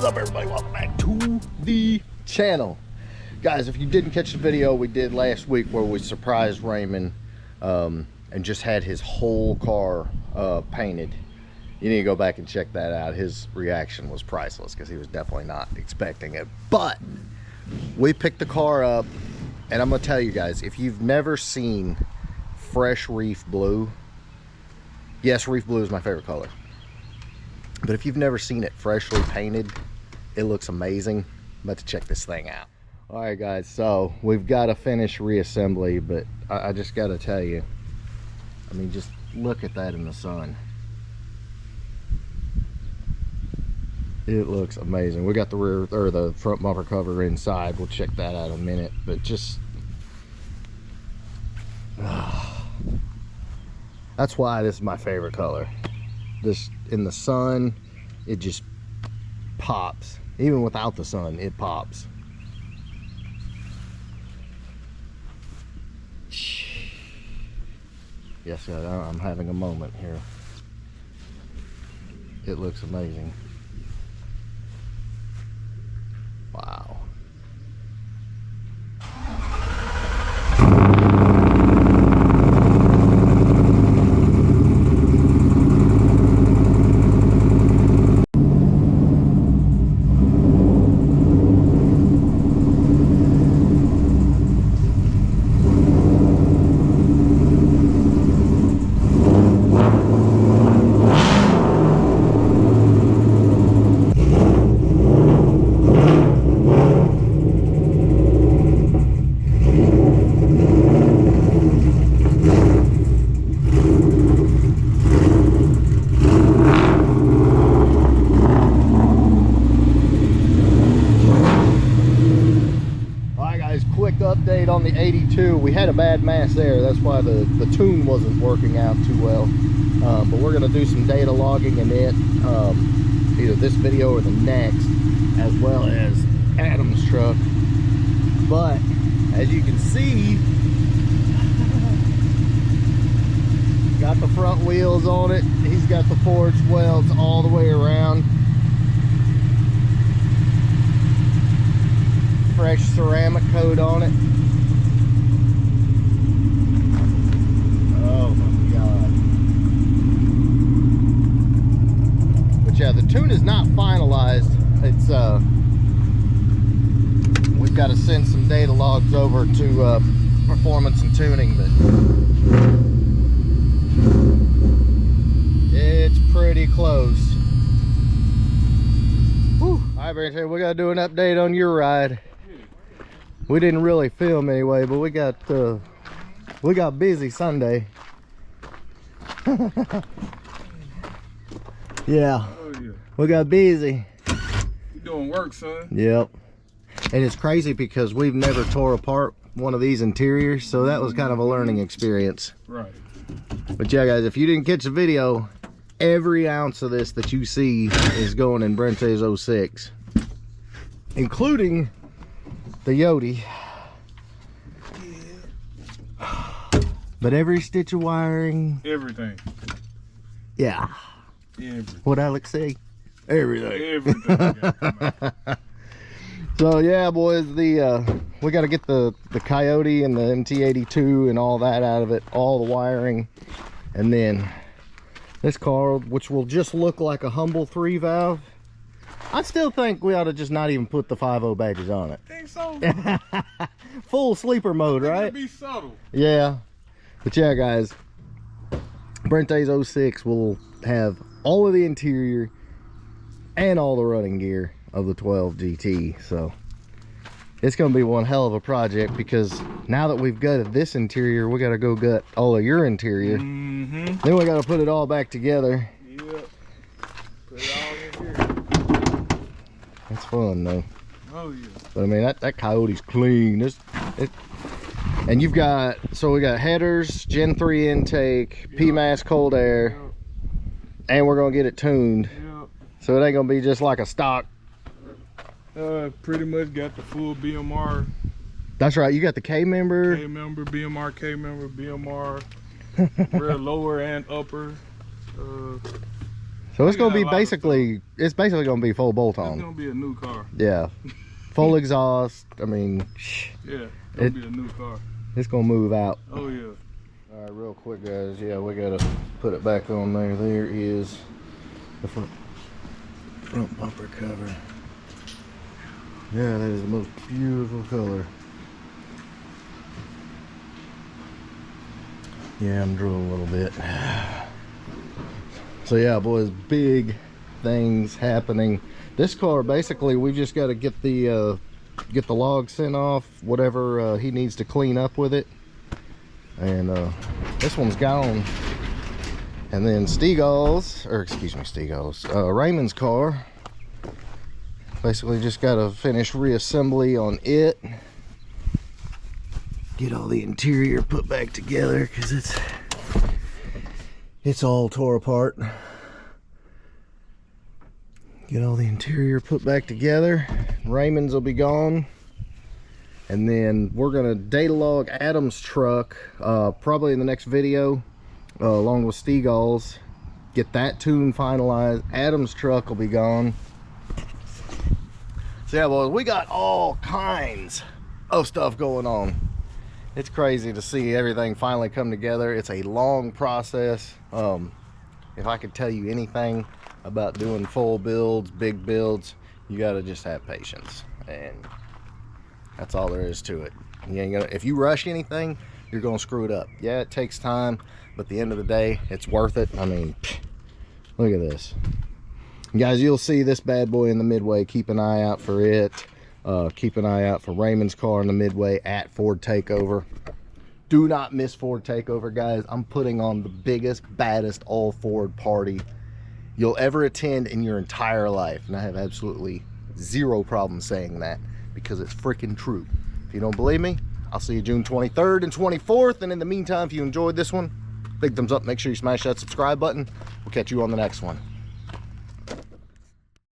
What's up, everybody? Welcome back to the channel. Guys, if you didn't catch the video we did last week where we surprised Raymond and just had his whole car painted, you need to go back and check that out. His reaction was priceless because he was definitely not expecting it. But we picked the car up, and I'm gonna tell you guys, if you've never seen fresh reef blue, yes, reef blue is my favorite color, but if you've never seen it freshly painted, it looks amazing. I'm about to check this thing out. All right, guys, so we've got to finish reassembly, but I just got to tell you, I mean, just look at that in the sun. It looks amazing. We got the rear or the front bumper cover inside. We'll check that out in a minute, but just that's why this is my favorite color. This in the sun, it just pops. Even without the sun, it pops. Yes, I'm having a moment here. It looks amazing. Wow. Quick update on the 82. We had a bad mass there, that's why the tune wasn't working out too well, but we're going to do some data logging in it, either this video or the next, as well as Adam's truck. But as you can see, got the front wheels on it. He's got the forged welds all the way around. Fresh ceramic coat on it. Oh my god. But yeah, the tune is not finalized. It's we've got to send some data logs over to performance and tuning, but it's pretty close. Whew. All right, Brandon, we gotta do an update on your ride. We didn't really film anyway, but we got busy Sunday. Yeah. Oh, yeah, we got busy. You doing work, son? Yep. And it's crazy because we've never tore apart one of these interiors, so that was kind of a learning experience. Right. But yeah, guys, if you didn't catch the video, every ounce of this that you see is going in Brente's 06, including the Yodi. But every stitch of wiring, everything. Yeah. Everything. What Alex say? Everything. Everything. So yeah, boys, we got to get the Coyote and the MT82 and all that out of it, all the wiring, and then this car, which will just look like a humble 3-valve. I still think we ought to just not even put the 5.0 badges on it. Think so? Full sleeper mode, right? Be subtle. Yeah. But yeah, guys, Brente's 06 will have all of the interior and all the running gear of the 12 GT. So it's going to be one hell of a project, because now that we've gutted this interior, we got to go gut all of your interior. Then we got to put it all back together. Yep. Put it all in here. That's fun though. Oh yeah. But I mean, that Coyote's clean. And you've got, so we got headers, Gen 3 intake, yep. PMAS cold air, yep. And we're gonna get it tuned. Yep. So it ain't gonna be just like a stock. Pretty much got the full BMR. That's right, you got the K member. K member, BMR, K member, BMR, rear lower and upper. So it's I gonna got be a lot of basically, it's basically gonna be full bolt It's on. gonna be a new car. Yeah, full exhaust. I mean, Yeah, it's gonna be a new car. it's gonna move out. Oh yeah. All right, real quick, guys. Yeah, we gotta put it back on there. There is the front bumper cover. Yeah, that is the most beautiful color. Yeah, I'm drooling a little bit. So yeah, boys, big things happening. This car, basically, we just got to get the log sent off, whatever he needs to clean up with it, and this one's gone. And then Raymond's car, basically just got to finish reassembly on it, get all the interior put back together, because it's all tore apart. Get all the interior put back together. Raymond's will be gone, and then we're gonna data log Adam's truck probably in the next video, along with Stegall's. Get that tune finalized. Adam's truck will be gone. So yeah, boys, we got all kinds of stuff going on. It's crazy to see everything finally come together. It's a long process. If I could tell you anything about doing full builds, big builds, you gotta just have patience, and that's all there is to it. You ain't gonna, if you rush anything, you're gonna screw it up. Yeah, it takes time, but at the end of the day, it's worth it. I mean, look at this. Guys, you'll see this bad boy in the midway. Keep an eye out for it. Keep an eye out for Raymond's car in the midway at Ford Takeover. Do not miss Ford Takeover, guys. I'm putting on the biggest, baddest all Ford party you'll ever attend in your entire life, and I have absolutely zero problem saying that, because it's freaking true. If you don't believe me, I'll see you June 23rd and 24th, and in the meantime, if you enjoyed this one, big thumbs up. Make sure you smash that subscribe button. We'll catch you on the next one.